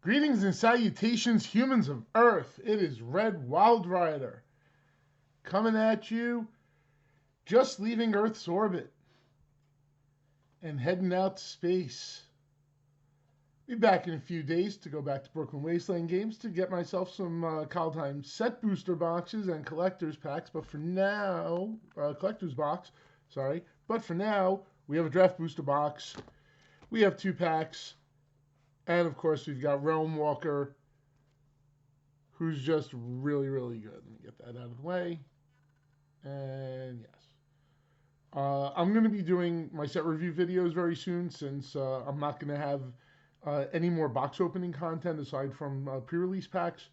Greetings and salutations, humans of Earth. It is Red Wild Rider coming at you, just leaving Earth's orbit and heading out to space. Be back in a few days to go back to Brooklyn Wasteland Games to get myself some Kaldheim set booster boxes and collector's packs. But for now, collector's box, sorry. But for now, we have a draft booster box. We have 2 packs. And of course, we've got Realm Walker, who's just really, really good. Let me get that out of the way. And yes. I'm going to be doing my set review videos very soon, since I'm not going to have any more box opening content aside from pre-release packs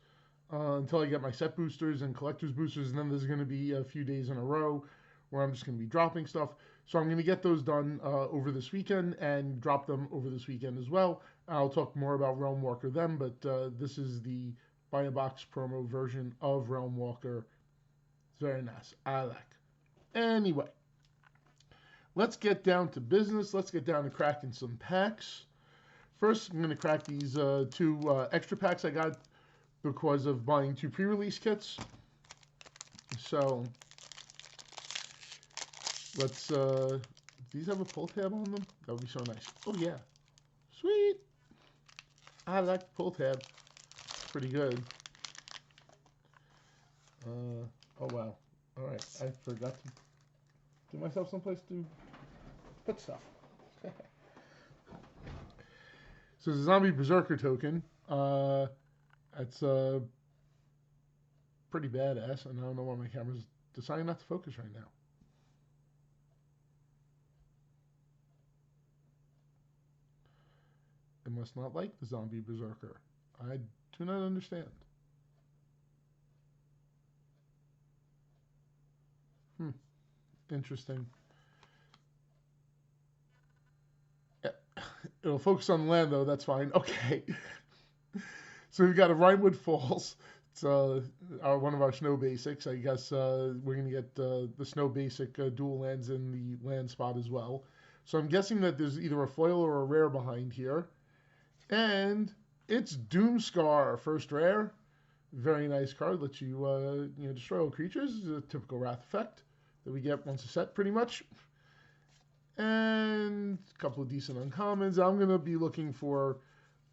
until I get my set boosters and collector's boosters. And then there's going to be a few days in a row where I'm just going to be dropping stuff. So I'm going to get those done over this weekend and drop them over this weekend as well. I'll talk more about Realm Walker then, but this is the buy a box promo version of Realm Walker. It's very nice. I like. Anyway, let's get down to business. Let's get down to cracking some packs. First, I'm going to crack these 2 extra packs I got because of buying 2 pre-release kits. So let's, do these have a pull tab on them? That would be so nice. Oh yeah, sweet. I like the pull tab. Pretty good. Oh wow. All right, I forgot to give myself someplace to put stuff. So the Zombie Berserker token. That's pretty badass, and I don't know why my camera's deciding not to focus right now. It must not like the Zombie Berserker. I do not understand. Interesting. Yeah. It'll focus on land, though. That's fine. Okay. So we've got a Rhinewood Falls. It's one of our snow basics. I guess we're going to get the snow basic dual lands in the land spot as well. So I'm guessing that there's either a foil or a rare behind here. And it's Doomscar, first rare. Very nice card. Lets you, destroy all creatures. It's a typical Wrath effect that we get once a set, pretty much. And a couple of decent uncommons. I'm going to be looking for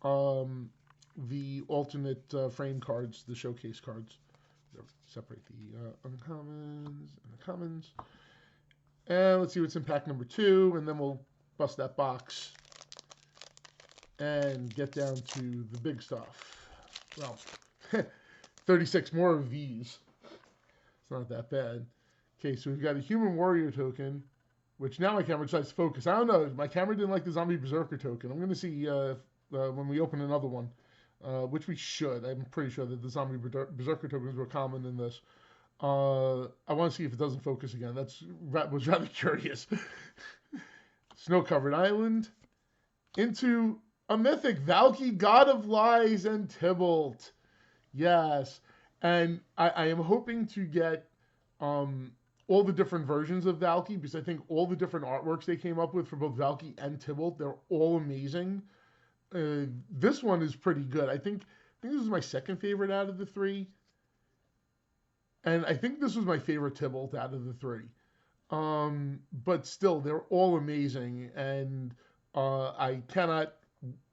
the alternate frame cards, the showcase cards. Separate the uncommons and the commons. And let's see what's in pack number 2, and then we'll bust that box and get down to the big stuff. Well, 36 more of these. It's not that bad. Okay, so we've got a Human Warrior token, which now my camera decides to focus. I don't know. My camera didn't like the Zombie Berserker token. I'm going to see when we open another one, which we should. I'm pretty sure that the Zombie Berserker tokens were common in this. I want to see if it doesn't focus again. That was rather curious. Snow-covered island. Into a mythic, Valky, God of Lies and Tybalt. Yes. And I am hoping to get all the different versions of Valky, because I think all the different artworks they came up with for both Valky and Tybalt, they're all amazing. This one is pretty good. I think this is my second favorite out of the 3. And I think this was my favorite Tybalt out of the 3. But still, they're all amazing. And I cannot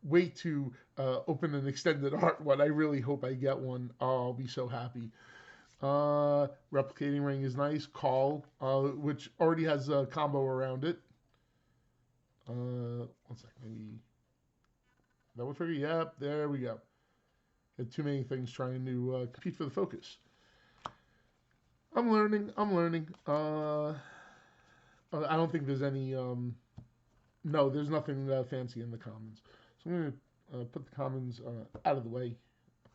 wait to open an extended art one. I really hope I get one. I'll be so happy. Replicating ring is nice. Call, which already has a combo around it. One second, maybe that would trigger. Yep, there we go. Had too many things trying to compete for the focus. I'm learning. I don't think there's any. No, there's nothing fancy in the commons. So I'm gonna put the commons out of the way.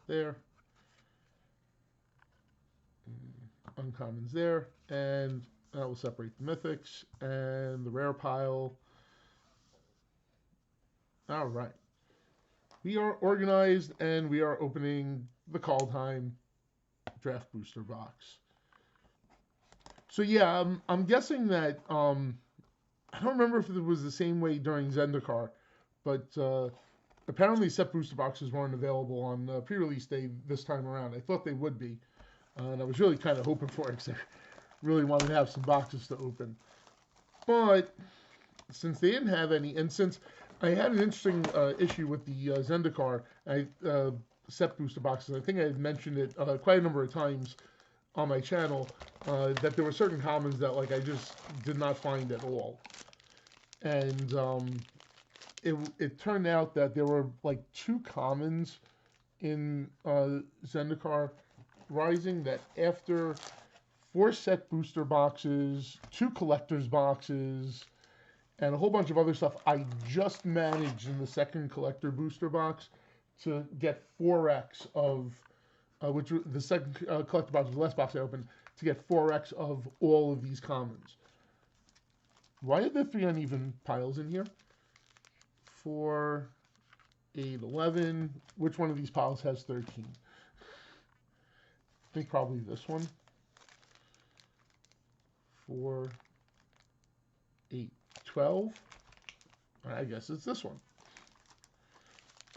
There. Uncommons there, and that will separate the mythics and the rare pile. All right, we are organized, and we are opening the Kaldheim draft booster box. So yeah, I'm guessing that I don't remember if it was the same way during Zendikar, but Apparently, set booster boxes weren't available on pre-release day this time around. I thought they would be, and I was really kind of hoping for it because I really wanted to have some boxes to open. But since they didn't have any, and since I had an interesting issue with the Zendikar set booster boxes, I think I had mentioned it quite a number of times on my channel, that there were certain commons that like I just did not find at all, and it turned out that there were like two commons in Zendikar Rising that after four set booster boxes, two collector's boxes, and a whole bunch of other stuff, I just managed in the second collector booster box to get 4x of, which the second collector box was the last box I opened, to get 4x of all of these commons. Why are there 3 uneven piles in here? 4, 8, 11. Which one of these piles has 13? I think probably this one. 4, 8, 12. I guess it's this one.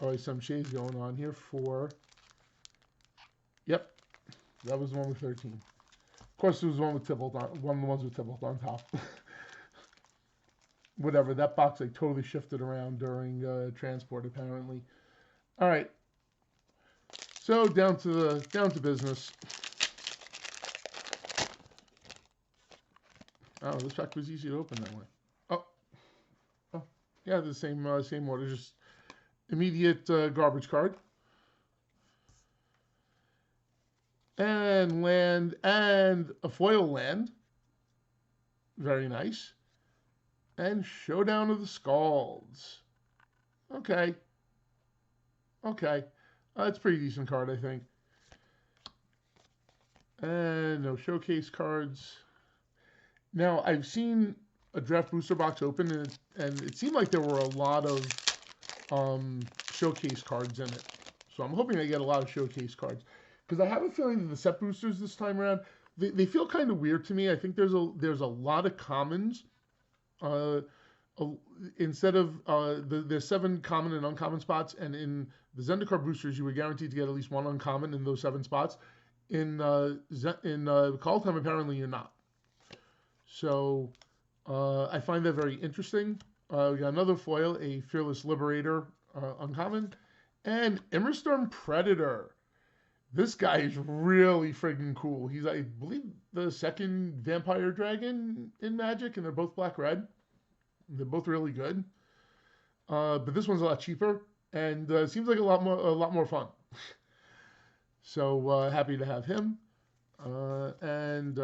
Alright, some shades going on here. 4. Yep, that was the one with 13. Of course, there was one with Tybalt on, one of the ones with Tybalt on top. Whatever, that box like totally shifted around during transport apparently. All right, so down to business. Oh, this pack was easy to open that way. Oh, yeah, the same order, just immediate garbage card. And land, and a foil land. Very nice. And Showdown of the Scalds. Okay. It's a pretty decent card, I think. And no showcase cards. Now, I've seen a draft booster box open, and it seemed like there were a lot of showcase cards in it. So I'm hoping I get a lot of showcase cards. Because I have a feeling that the set boosters this time around, they feel kind of weird to me. I think there's a lot of commons. Instead of there's 7 common and uncommon spots, and in the Zendikar boosters you were guaranteed to get at least 1 uncommon in those 7 spots. In Kaldheim apparently you're not. So I find that very interesting. We got another foil, a Fearless Liberator uncommon, and Immerstorm Predator. This guy is really friggin' cool. He's, I believe, the second vampire dragon in Magic, and they're both black-red. They're both really good. But this one's a lot cheaper, and seems like a lot more fun. So happy to have him. And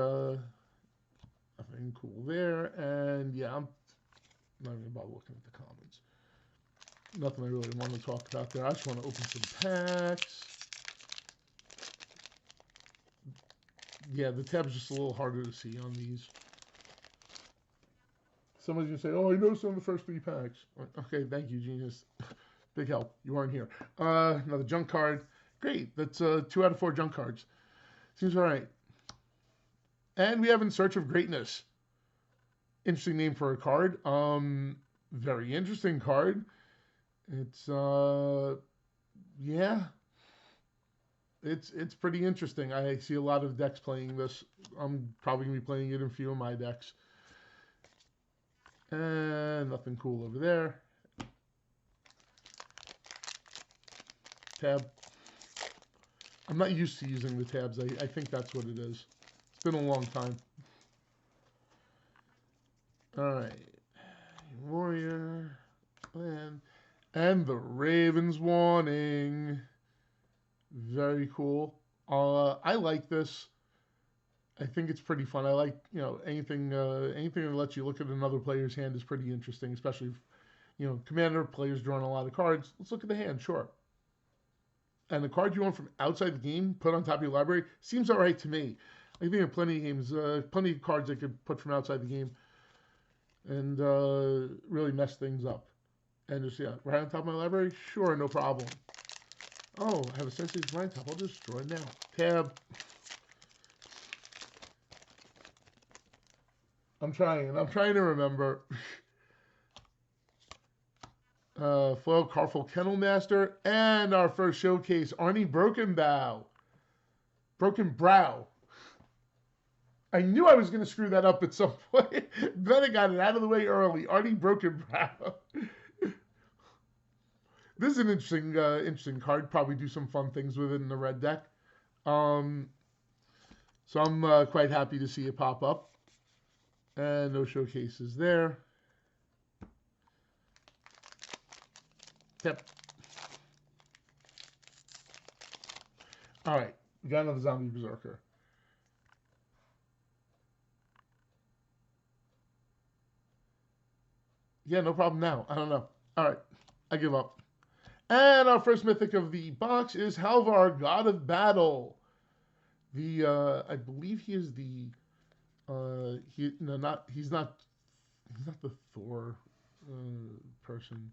nothing cool there. And yeah, I'm not even about looking at the comments. Nothing I really want to talk about there. I just want to open some packs. Yeah, the tab's just a little harder to see on these. Somebody's going to say, oh, I noticed on the first 3 packs. Okay, thank you, genius. Big help. You weren't here. Another junk card. Great. That's 2 out of 4 junk cards. Seems all right. And we have In Search of Greatness. Interesting name for a card. Very interesting card. It's, yeah. It's pretty interesting. I see a lot of decks playing this. I'm probably going to be playing it in a few of my decks. And nothing cool over there. Tab. I'm not used to using the tabs. I think that's what it is. It's been a long time. Alright. Warrior. And the Raven's Warning. Very cool. I like this. I think it's pretty fun. I like, anything that lets you look at another player's hand is pretty interesting, especially if, Commander players drawing a lot of cards. Let's look at the hand, sure. And the card you want from outside the game, put on top of your library, seems all right to me. I think there are plenty of games, plenty of cards I could put from outside the game and really mess things up. And just, right on top of my library, sure, no problem. Oh, I have a sensitive blind top. I'll just draw it now. Tab. I'm trying to remember. Foil Carful Kennel Master, and our first showcase, Arnie Broken Brow. I knew I was going to screw that up at some point. Then I got it out of the way early. Arnie Broken Brow. This is an interesting card. Probably do some fun things with it in the red deck. So I'm quite happy to see it pop up. And no showcases there. Yep. All right, we got another Zombie Berserker. Yeah, no problem now. I don't know. All right, I give up. And our first mythic of the box is Halvar, God of Battle. I believe he is the he's not the Thor person.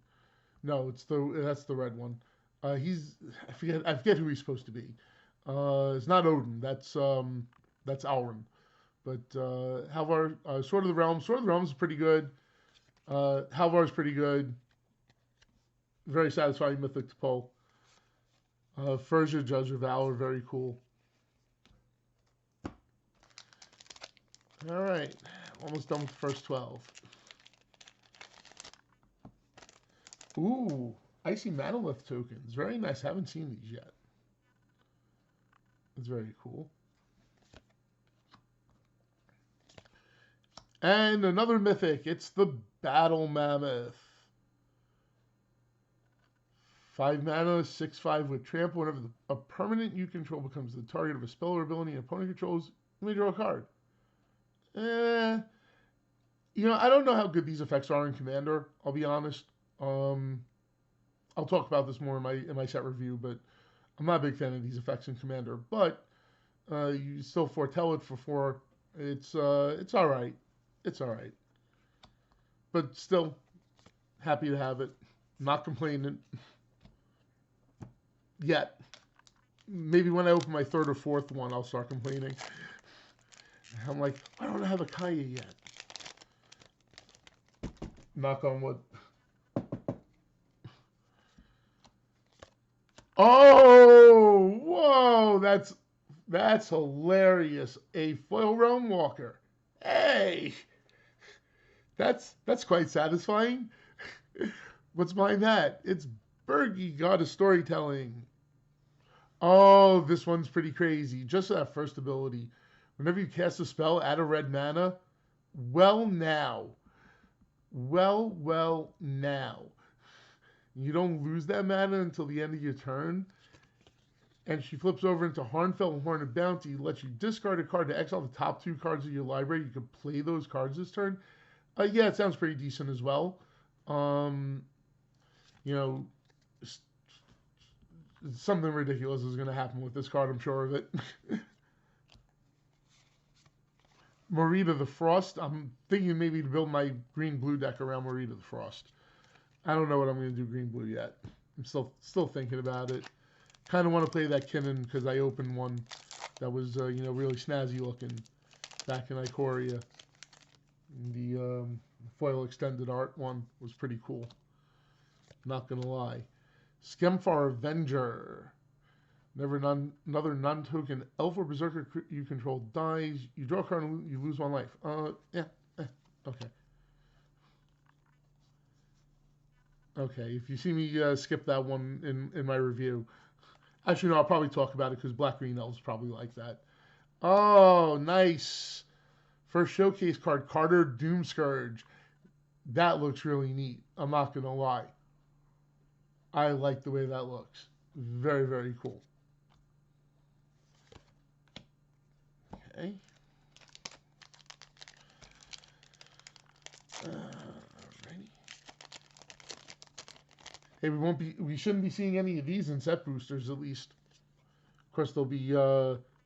No, that's the red one. I forget who he's supposed to be. It's not Odin. That's Alrun. But Halvar, Sword of the Realm. Sword of the Realm is pretty good. Halvar is pretty good. Very satisfying mythic to pull. Furja, Judge of Valor, very cool. All right, almost done with the first 12. Ooh, Icy Manolith tokens. Very nice. Haven't seen these yet. It's very cool. And another mythic. It's the Battle Mammoth. 5 mana, 6/5 with trample. Whenever a permanent you control becomes the target of a spell or ability an opponent controls, you may draw a card. I don't know how good these effects are in Commander. I'll be honest. I'll talk about this more in my set review, but I'm not a big fan of these effects in Commander. But you still foretell it for 4. It's all right. It's all right. But still, happy to have it. Not complaining yet. Maybe when I open my 3rd or 4th one, I'll start complaining. I'm like, I don't have a Kaya yet. Knock on wood. Oh, whoa, that's hilarious. A foil Realm Walker. Hey, that's quite satisfying. What's behind that? It's Bergie, God of Storytelling. Oh, this one's pretty crazy. Just that first ability. Whenever you cast a spell, add a red mana. Well, now. You don't lose that mana until the end of your turn. And she flips over into Harnfell and Horn of Bounty, lets you discard a card to exile the top 2 cards of your library. You can play those cards this turn. Yeah, it sounds pretty decent as well. Something ridiculous is going to happen with this card, I'm sure of it. Marita the Frost. I'm thinking maybe to build my green-blue deck around Marita the Frost. I don't know what I'm going to do green-blue yet. I'm still thinking about it. Kind of want to play that Kinnan because I opened one that was really snazzy looking back in Ikoria. The foil extended art one was pretty cool. Not gonna lie. Skemfar Avenger. Another non-token elf or berserker you control dies. You draw a card and you lose 1 life. Okay. Okay, if you see me skip that one in my review. Actually, no, I'll probably talk about it because Black-Green Elves probably like that. Oh, nice. First showcase card, Carter Doomscourge. That looks really neat. I'm not going to lie. I like the way that looks. Very, very cool. Okay. Hey, we shouldn't be seeing any of these in set boosters, at least. Of course, there'll be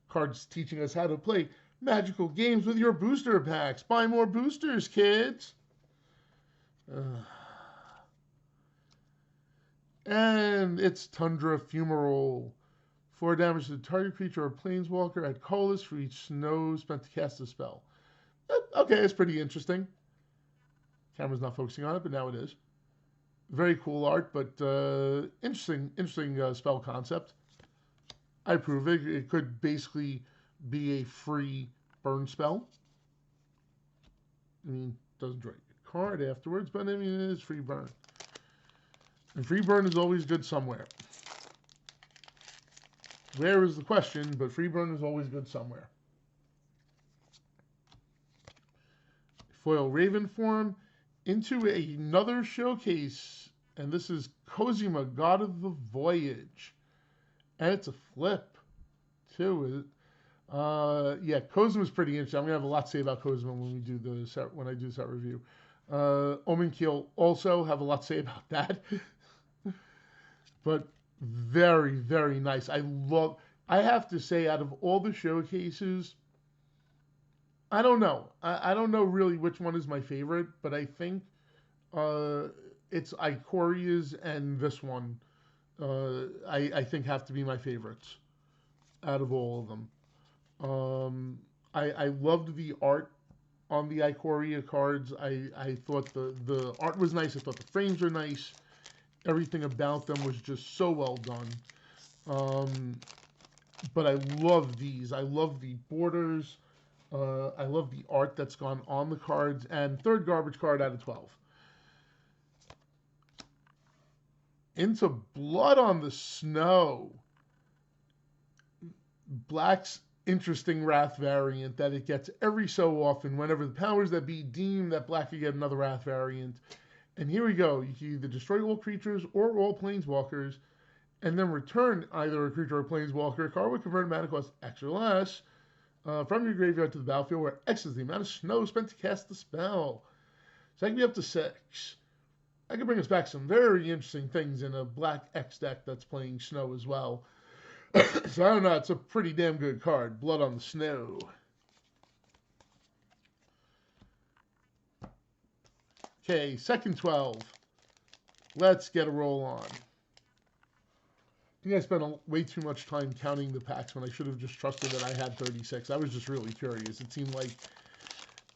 cards teaching us how to play magical games with your booster packs. Buy more boosters, kids. And it's Tundra Fumarole. 4 damage to the target creature or planeswalker. Add colorless for each snow spent to cast a spell. Okay, it's pretty interesting. Camera's not focusing on it, but now it is. Very cool art, but interesting spell concept. I approve it. It could basically be a free burn spell. I mean, doesn't draw a card afterwards, but I mean, it is free burn. And free burn is always good somewhere. Where is the question, but free burn is always good somewhere. Foil Raven form into another showcase, and this is Cosima, God of the Voyage. And it's a flip, too. Yeah, Cozima's pretty interesting. I'm gonna have a lot to say about Cosima when we do the set, when I do the set review. Omen Keel also have a lot to say about that. But very, very nice. I have to say, out of all the showcases, I don't know. I don't know really which one is my favorite, but I think it's Icoria's and this one. I think have to be my favorites out of all of them. I loved the art on the Ikoria cards. I thought the art was nice. I thought the frames were nice. Everything about them was just so well done. But I love these. I love the borders. I love the art that's gone on the cards. And third garbage card out of 12. Into Blood on the Snow. Black's interesting Wrath variant that it gets every so often whenever the powers that be deem that Black could get another Wrath variant. And here we go. You can either destroy all creatures or all planeswalkers, and then return either a creature or a planeswalker. A card with converted mana cost X or less from your graveyard to the battlefield, where X is the amount of snow spent to cast the spell. So I can be up to 6. I can bring us back some very interesting things in a black X deck that's playing snow as well. So I don't know. It's a pretty damn good card. Blood on the Snow. Okay, second 12. Let's get a roll on. I think I spent way too much time counting the packs when I should have just trusted that I had 36. I was just really curious. It seemed like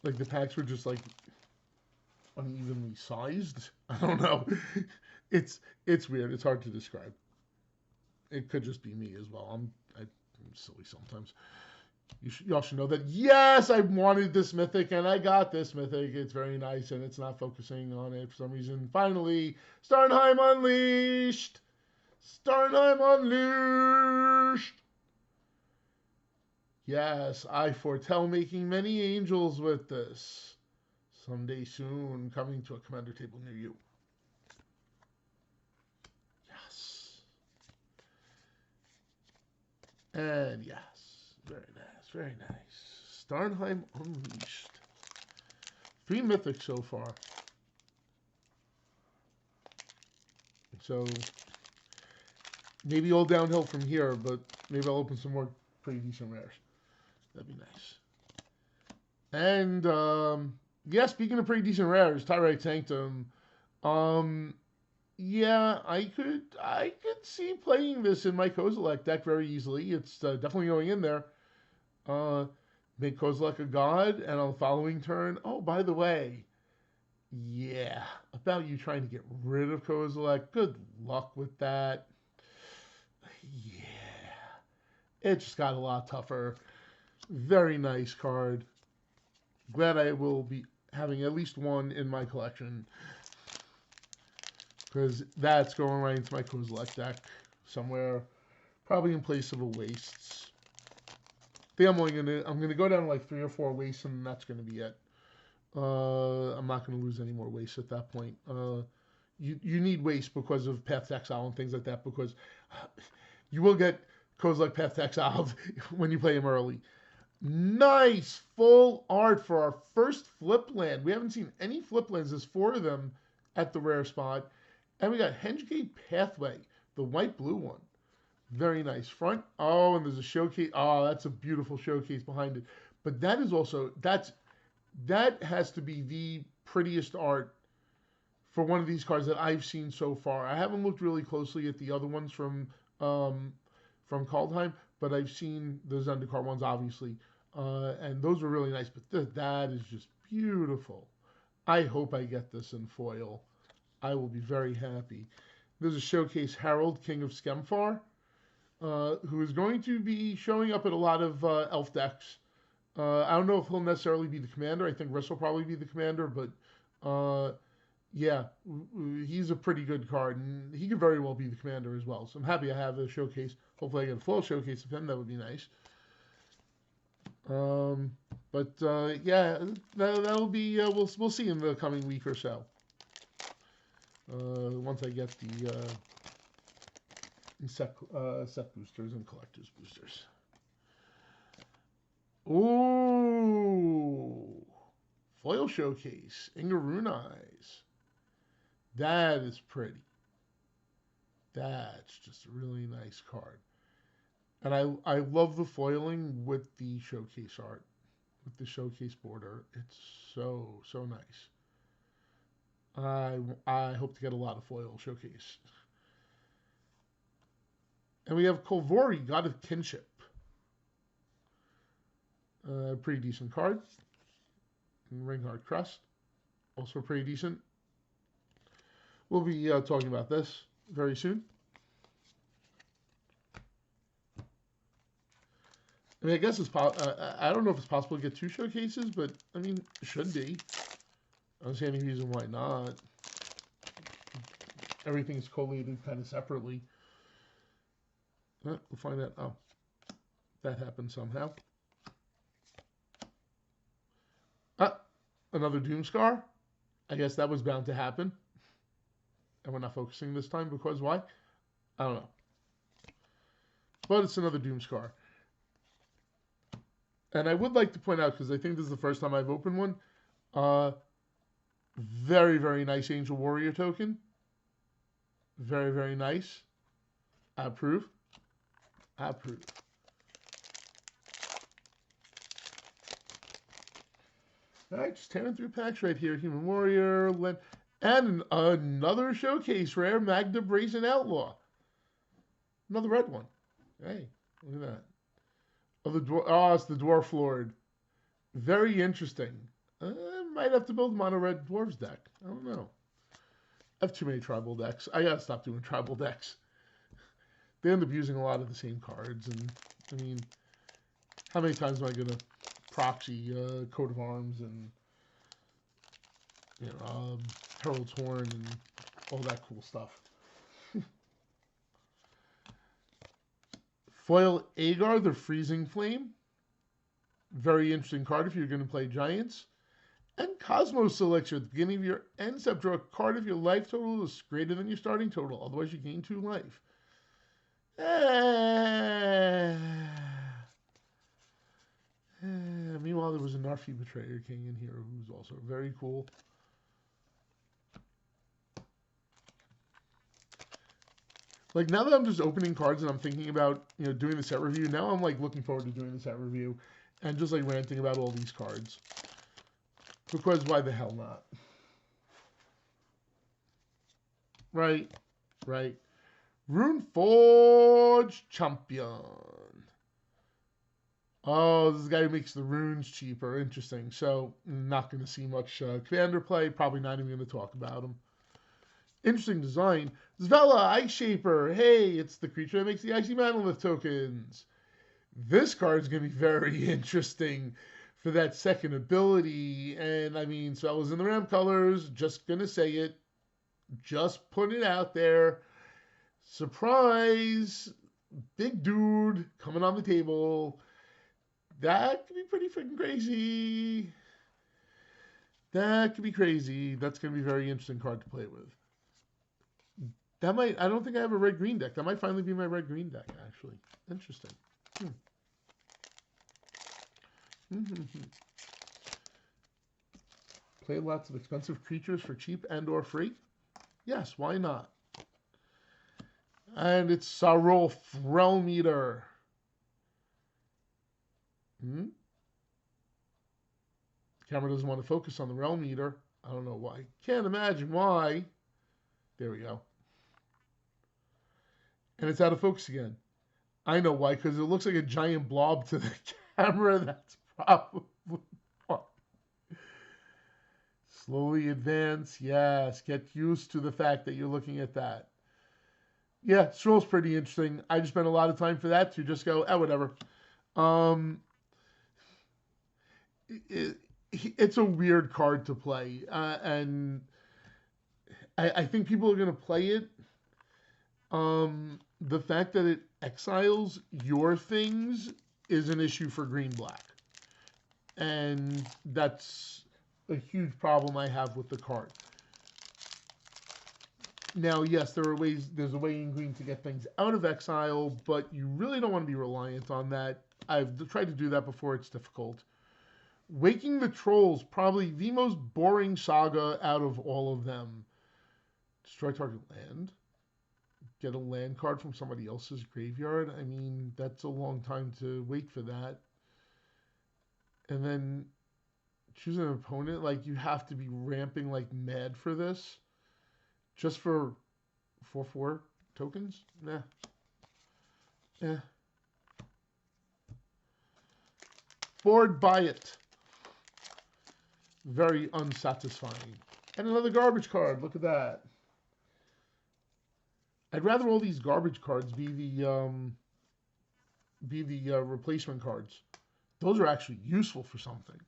the packs were just like unevenly sized. I don't know. It's weird. It's hard to describe. It could just be me as well. I'm silly sometimes. Y'all should know that, yes, I wanted this mythic, and I got this mythic. It's very nice, and it's not focusing on it for some reason. Finally, Starnheim Unleashed! Starnheim Unleashed! Yes, I foretell making many angels with this. Someday soon, coming to a commander table near you. Yes. And yes, very nice, very nice. Starnheim Unleashed. 3 mythics so far. So, maybe all downhill from here, but maybe I'll open some more pretty decent rares. That'd be nice. And, yeah, speaking of pretty decent rares, Tyrite Sanctum. Yeah, I could see playing this in my Kozilek deck very easily. It's definitely going in there. Make Kozilek a god, and on the following turn, oh, by the way, yeah, about you trying to get rid of Kozilek. Good luck with that. Yeah, it just got a lot tougher. Very nice card. Glad I will be having at least one in my collection, because that's going right into my Kozilek deck somewhere, probably in place of a Wastes. I think I'm gonna go down to like 3 or 4 Wastes, and that's gonna be it. I'm not gonna lose any more Wastes at that point. You need Waste because of Path to Exile and things like that, because you will get Kozilek Path to Exile when you play him early. Nice full art for our first flip land. We haven't seen any flip lands. There's 4 of them at the rare spot. And we got Hengate Pathway, the white-blue one. Very nice. Front. Oh, and there's a showcase. Oh, that's a beautiful showcase behind it. But that is also, that has to be the prettiest art for one of these cards that I've seen so far. I haven't looked really closely at the other ones from Kaldheim, but I've seen the Zendikar ones, obviously. And those were really nice. But that is just beautiful. I hope I get this in foil. I will be very happy. There's a showcase Harold, King of Skemfar, who is going to be showing up at a lot of elf decks. I don't know if he'll necessarily be the commander. I think Russ will probably be the commander, but yeah, he's a pretty good card, and he could very well be the commander as well. So I'm happy I have a showcase. Hopefully, I get a full showcase of him. That would be nice. But yeah, that'll be we'll see in the coming week or so. Once I get the set boosters and collectors boosters. Ooh, foil showcase, Ingaroon Eyes. That is pretty. That's just a really nice card. And I love the foiling with the showcase art, with the showcase border. It's so nice. I hope to get a lot of foil showcase. And we have Kolvori, God of Kinship. Pretty decent card. And Ringhard Crest, also pretty decent. We'll be talking about this very soon. I mean, I guess it's I don't know if it's possible to get 2 showcases, but I mean, it should be. I don't see any reason why not. Everything's collated kind of separately. We'll find out. Oh, that happened somehow. Another Doomscar. I guess that was bound to happen. And we're not focusing this time because why? I don't know. But it's another Doomscar. And I would like to point out, because I think this is the first time I've opened one, very, very nice Angel Warrior token. Very, very nice. I approve. I approve. All right, just tearing through packs right here. Human Warrior, and another showcase rare, Magda Brazen Outlaw. Another red one. Hey, look at that. Oh, it's the Dwarf Lord. Very interesting. Might have to build a mono red dwarves deck. I don't know. I have too many tribal decks. I gotta stop doing tribal decks. They end up using a lot of the same cards, and I mean, how many times am I gonna proxy Coat of Arms and Herald's Horn and all that cool stuff? Foil Agar, the Freezing Flame. Very interesting card if you're going to play Giants. And Cosmos Elixir. At the beginning of your end step, draw a card if your life total is greater than your starting total. Otherwise, you gain 2 life. Meanwhile, there was a Narfi Betrayer King in here who's also very cool. Like, now that I'm just opening cards and I'm thinking about, doing the set review, now I'm, like, looking forward to doing the set review and just, like, ranting about all these cards. Because why the hell not? Right. Runeforge Champion. Oh, this is the guy who makes the runes cheaper. Interesting. So, not going to see much Commander play. Probably not even going to talk about him. Interesting design. Zvela, Ice Shaper. Hey, it's the creature that makes the Icy Manolith tokens. This card's going to be very interesting for that second ability. And, I mean, Zvela's in the Ram colors. Just going to say it. Just put it out there. Surprise. Big dude coming on the table. That could be pretty freaking crazy. That could be crazy. That's going to be a very interesting card to play with. I don't think I have a red-green deck. That might finally be my red-green deck, actually. Interesting. Play lots of expensive creatures for cheap and or free? Yes, why not? And it's Sarulf Realm Eater. Camera doesn't want to focus on the Realm Eater. I don't know why. Can't imagine why. There we go. And it's out of focus again. I know why, because it looks like a giant blob to the camera. That's probably why. Slowly advance. Yes. Get used to the fact that you're looking at that. Yeah, Stroll's pretty interesting. I just spent a lot of time for that to just go, whatever. Um, it, it's a weird card to play, and I think people are going to play it. The fact that it exiles your things is an issue for green black, and that's a huge problem I have with the card. Now, yes, there are ways. There's a way in green to get things out of exile, but you really don't want to be reliant on that. I've tried to do that before. It's difficult. Waking the Trolls, probably the most boring saga out of all of them. Destroy target land. Get a land card from somebody else's graveyard. I mean, that's a long time to wait for that. And then choose an opponent. Like, you have to be ramping like mad for this. Just for 4/4 tokens? Nah. Eh. Bored by it. Very unsatisfying. And another garbage card. Look at that. I'd rather all these garbage cards be the replacement cards. Those are actually useful for something.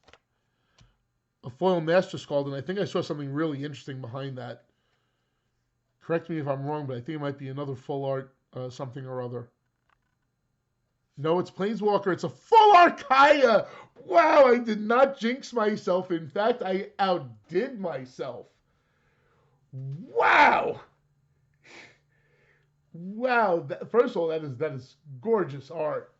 A foil Master Scald, and I think I saw something really interesting behind that. Correct me if I'm wrong, but I think it might be another full art something or other. No, it's Planeswalker. It's a full art Kaya. Wow, I did not jinx myself. In fact, I outdid myself. Wow. Wow. First of all, that is gorgeous art.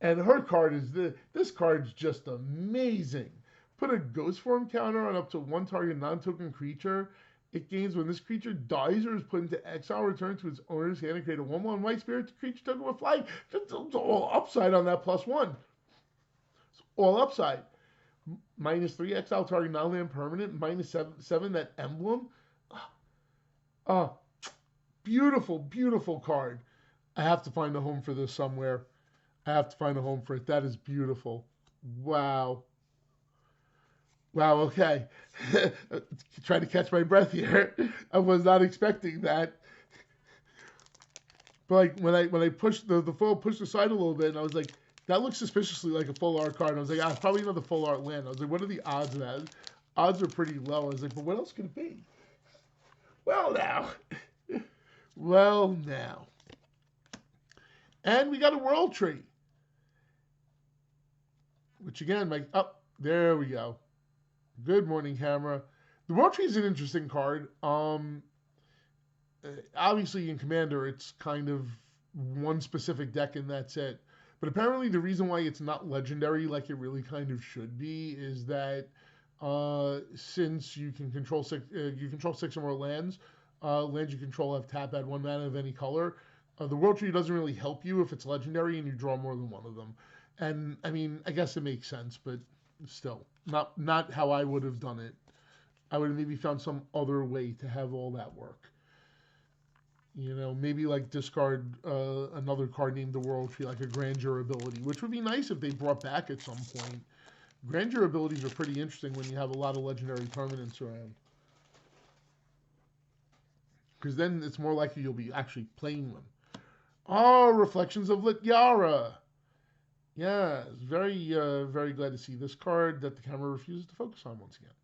And her card is this card's just amazing. Put a ghost form counter on up to one target non-token creature. It gains when this creature dies or is put into exile, return to its owner's hand and create a 1/1 white spirit creature token with flying. Just all upside on that +1. It's all upside. -3 exile target non-land permanent. -7 that emblem. Beautiful, beautiful card. I have to find a home for this somewhere. I have to find a home for it. That is beautiful. Wow. Wow, okay. Trying to catch my breath here. I was not expecting that. But like when I pushed the foil pushed aside a little bit, and I was like, that looks suspiciously like a full art card. And I was like, it's probably another full art land. I was like, what are the odds of that? Odds are pretty low. I was like, but what else could it be? Well now. Well now. And we got a world tree. Which again, there we go. Good morning, camera. The World Tree is an interesting card. Obviously, in Commander, it's kind of one specific deck and that's it. But apparently, the reason why it's not legendary like it really kind of should be is that since you can control six or more lands, lands you control have tap, add 1 mana of any color. The World Tree doesn't really help you if it's legendary and you draw more than one of them. And I mean, I guess it makes sense, but still, not how I would have done it. I would have maybe found some other way to have all that work. You know, maybe like discard another card named the World Tree, like a Grandeur ability, which would be nice if they brought back at some point. Grandeur abilities are pretty interesting when you have a lot of legendary permanents around. Because then it's more likely you'll be actually playing them. Oh, Reflections of Lityara. Yeah, very, very glad to see this card that the camera refuses to focus on once again.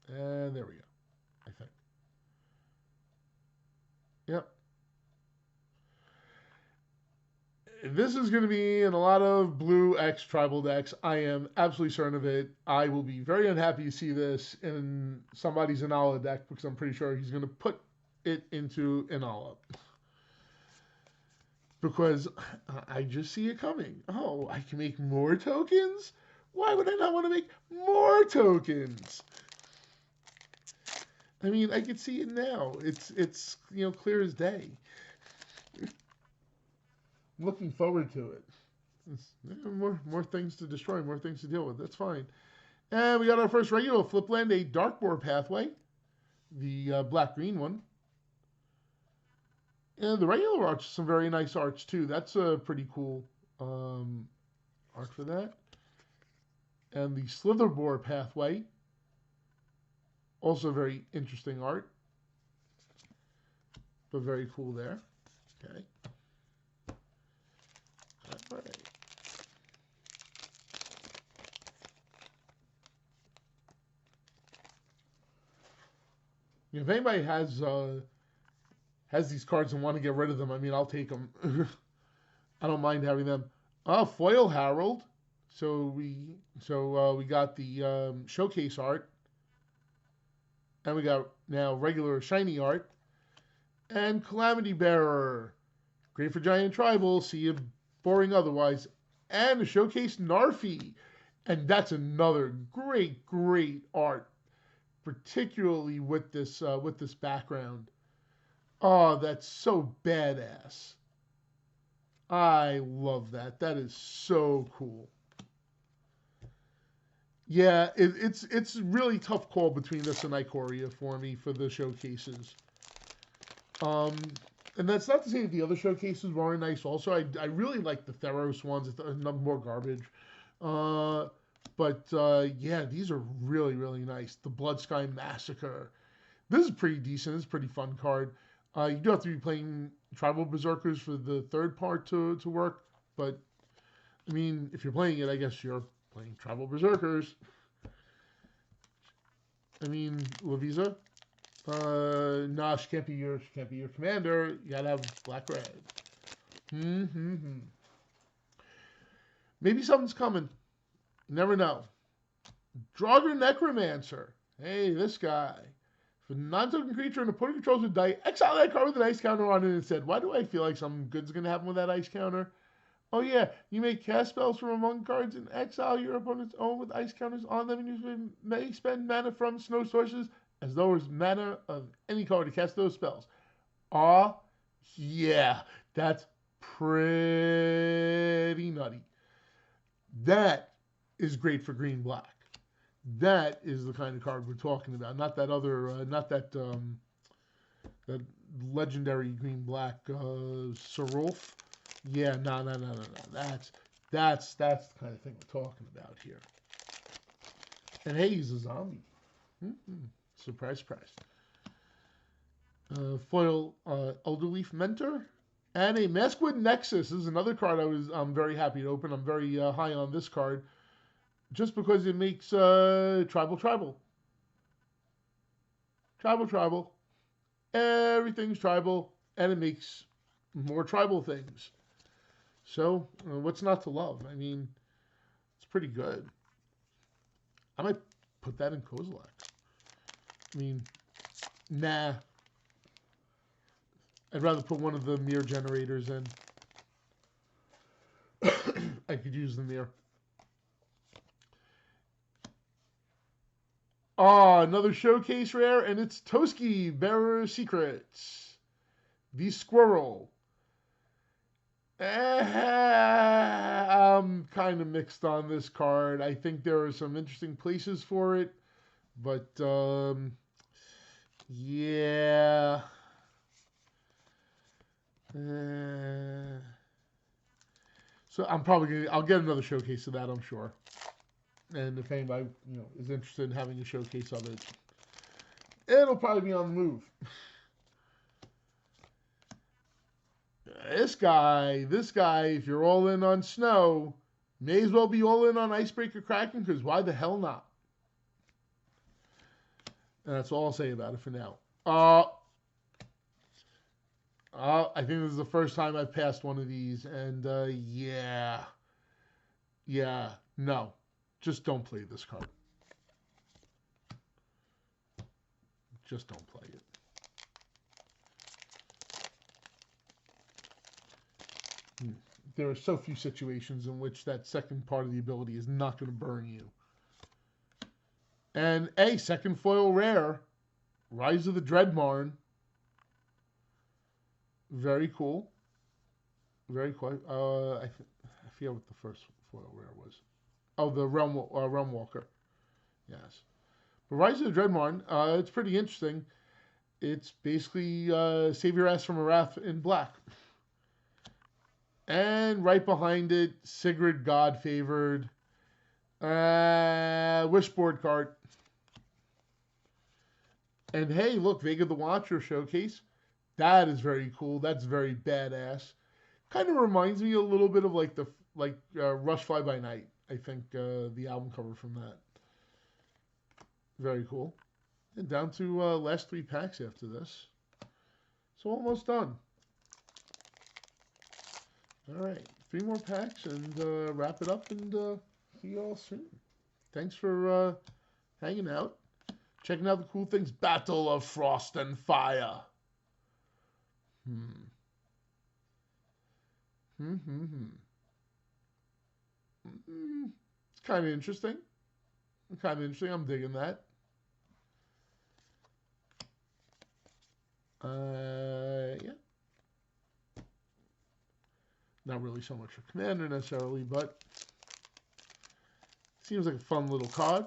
And there we go, I think. Yep. This is going to be in a lot of blue X tribal decks. I am absolutely certain of it. I will be very unhappy to see this in somebody's Inala deck because I'm pretty sure he's going to put it into Inala. Because I just see it coming. Oh, I can make more tokens? Why would I not want to make more tokens? I mean, I can see it now. It's clear as day. I'm looking forward to it. More things to destroy, more things to deal with. That's fine. And we got our first regular flip land, a Darkboard Pathway, the black-green one. And the regular art's some very nice arts too. That's a pretty cool art for that. And the Slitherbore pathway, also very interesting art, but very cool there. Okay. All right. If anybody has these cards and want to get rid of them, I mean, I'll take them. I don't mind having them. Foil Harold. So we got the showcase art, and we got now regular shiny art, and Calamity Bearer. Great for Giant Tribal. See you boring otherwise, and a showcase Narfi, and that's another great art, particularly with this background. Oh, that's so badass. I love that. That is so cool. Yeah, it's really tough call between this and Ikoria for me for the showcases. Um, and that's not to say that the other showcases weren't nice. Also, I really like the Theros ones. It's more garbage. Uh, but yeah, these are really nice. The Blood Sky Massacre. This is pretty decent. It's a pretty fun card. You do have to be playing Tribal Berserkers for the third part to work. But, I mean, if you're playing it, I guess you're playing Tribal Berserkers. I mean, Lavisa. Nah, she can't be your commander. You gotta have black red. Maybe something's coming. You never know. Draugr Necromancer. Hey, this guy. If a non-token creature and opponent controls a die, exile that card with an ice counter on it instead. Why do I feel like something good's gonna happen with that ice counter? Oh yeah, you may cast spells from among cards and exile your opponent's own with ice counters on them, and you may spend mana from snow sources as though it was mana of any color to cast those spells. Aw, yeah, that's pretty nutty. That is great for green-black. That is the kind of card we're talking about, not that other, not that that legendary green-black Serulf. Yeah, no. That's the kind of thing we're talking about here. And hey, he's a zombie. Surprise. Foil Elderleaf Mentor. And a Maskwood Nexus. This is another card I'm very happy to open. I'm very high on this card. Just because it makes tribal. Everything's tribal. And it makes more tribal things. So, what's not to love? I mean, it's pretty good. I might put that in Kozilek. I mean, nah. I'd rather put one of the mirror generators in. I could use the mirror. Oh, another showcase rare, and it's Toski, Bearer Secrets. The Squirrel. I'm kind of mixed on this card. I think there are some interesting places for it, but yeah. So I'll get another showcase of that, I'm sure. And if anybody is interested in having a showcase of it, it'll probably be on the move. This guy, if you're all in on snow, may as well be all in on Icebreaker Kraken, because why the hell not? And that's all I'll say about it for now. I think this is the first time I've passed one of these, and yeah, no, just don't play this card. Just don't play it. There are so few situations in which that second part of the ability is not going to burn you. And a second foil rare, Rise of the Dreadmarn. Very cool. Very cool. I forget what the first foil rare was. Oh, the Realm Walker. Yes. But Rise of the Dreadmarn, it's pretty interesting. It's basically Save Your Ass from a Wrath in black. And right behind it, Sigrid God Favored. Wishboard card. And hey, look, Vega the Watcher showcase. That is very cool. That's very badass. Kind of reminds me a little bit of Rush Fly by Night. I think the album cover from that. Very cool. And down to last 3 packs after this. So almost done. All right, 3 more packs and wrap it up and see you all soon. Thanks for hanging out, checking out the cool things. Battle of Frost and Fire. It's kind of interesting. I'm digging that. Yeah. Not really so much for Commander necessarily, but seems like a fun little card.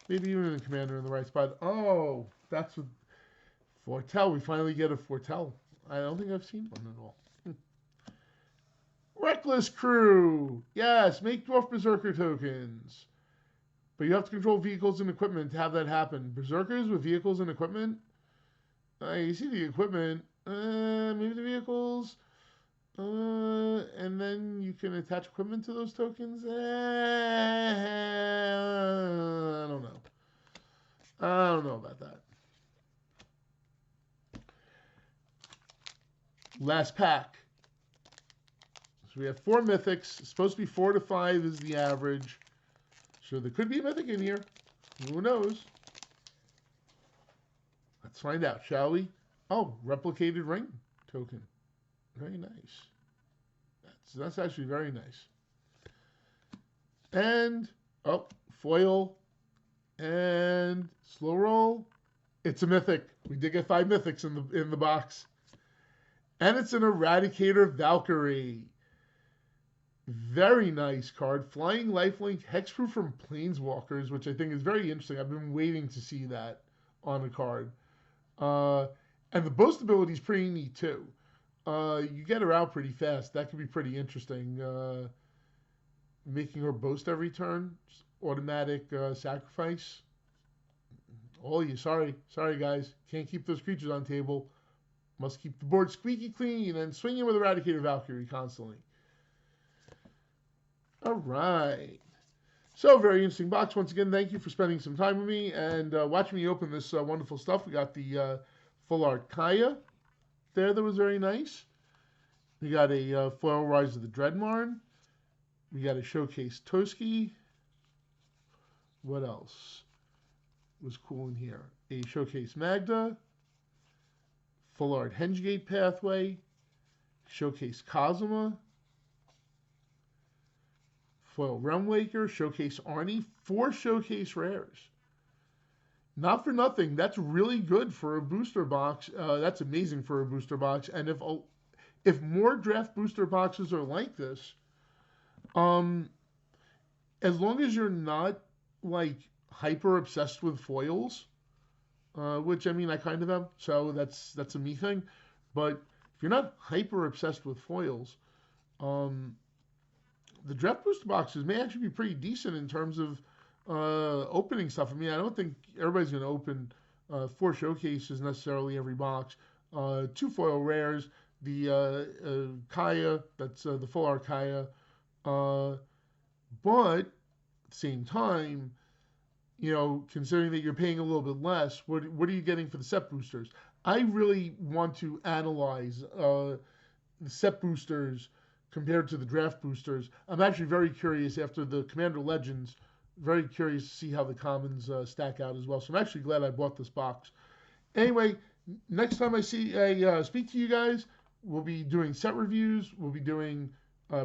Maybe even a Commander in the right spot. Oh, that's what Foretell. We finally get a Foretell. I don't think I've seen one at all. Reckless Crew. Yes, make Dwarf Berserker tokens. But you have to control vehicles and equipment to have that happen. Berserkers with vehicles and equipment. You see the equipment. Maybe the vehicles. And then you can attach equipment to those tokens. I don't know. I don't know about that. Last pack. So we have 4 mythics. It's supposed to be 4 to 5 is the average. So there could be a mythic in here. Who knows? Let's find out, shall we? Oh, replicated ring token. Very nice. That's actually very nice. And, oh, foil and slow roll. It's a mythic. We did get 5 mythics in the box. And it's an Eradicator Valkyrie. Very nice card. Flying Lifelink, Hexproof from Planeswalkers, which I think is very interesting. I've been waiting to see that on a card. And the boast ability is pretty neat too. You get her out pretty fast. That could be pretty interesting. Making her boast every turn. Just automatic sacrifice. Oh, sorry guys. Can't keep those creatures on table. Must keep the board squeaky clean and swinging with Eradicator Valkyrie constantly. All right. So, very interesting box. Once again, thank you for spending some time with me and watching me open this wonderful stuff. We got the full art Kaya there that was very nice. We got a foil Rise of the Dreadmarn. We got a showcase Toski. What else was cool in here? A showcase Magda. Full art Hengegate Pathway. Showcase Kazuma. Foil Realmwaker, Showcase Arnie, 4 showcase rares. Not for nothing, that's really good for a booster box. That's amazing for a booster box. And if more draft booster boxes are like this, as long as you're not like hyper obsessed with foils, which I mean I kind of am, so that's a me thing. But if you're not hyper obsessed with foils, the draft booster boxes may actually be pretty decent in terms of opening stuff. I mean, I don't think everybody's going to open 4 showcases necessarily every box. 2 foil rares, the Kaya, that's the full art Kaya. But at the same time, you know, considering that you're paying a little bit less, what are you getting for the set boosters? I really want to analyze the set boosters compared to the draft boosters. I'm actually very curious after the Commander Legends, very curious to see how the commons stack out as well. So I'm actually glad I bought this box. Anyway, next time I speak to you guys, we'll be doing set reviews, we'll be doing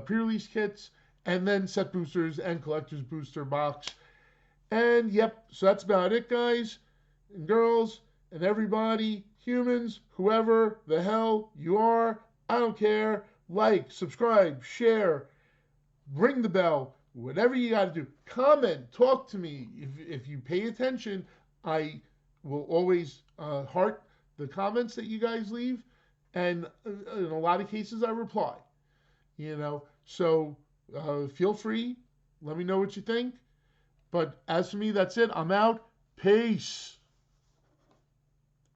pre-release kits, and then set boosters and collector's booster box. And yep, so that's about it, guys and girls and everybody, humans, whoever the hell you are, I don't care. Like, subscribe, share, ring the bell, whatever you got to do. Comment, talk to me. If you pay attention, I will always heart the comments that you guys leave. And in a lot of cases, I reply. You know, so feel free Let me know what you think. But as for me, that's it. I'm out. Peace.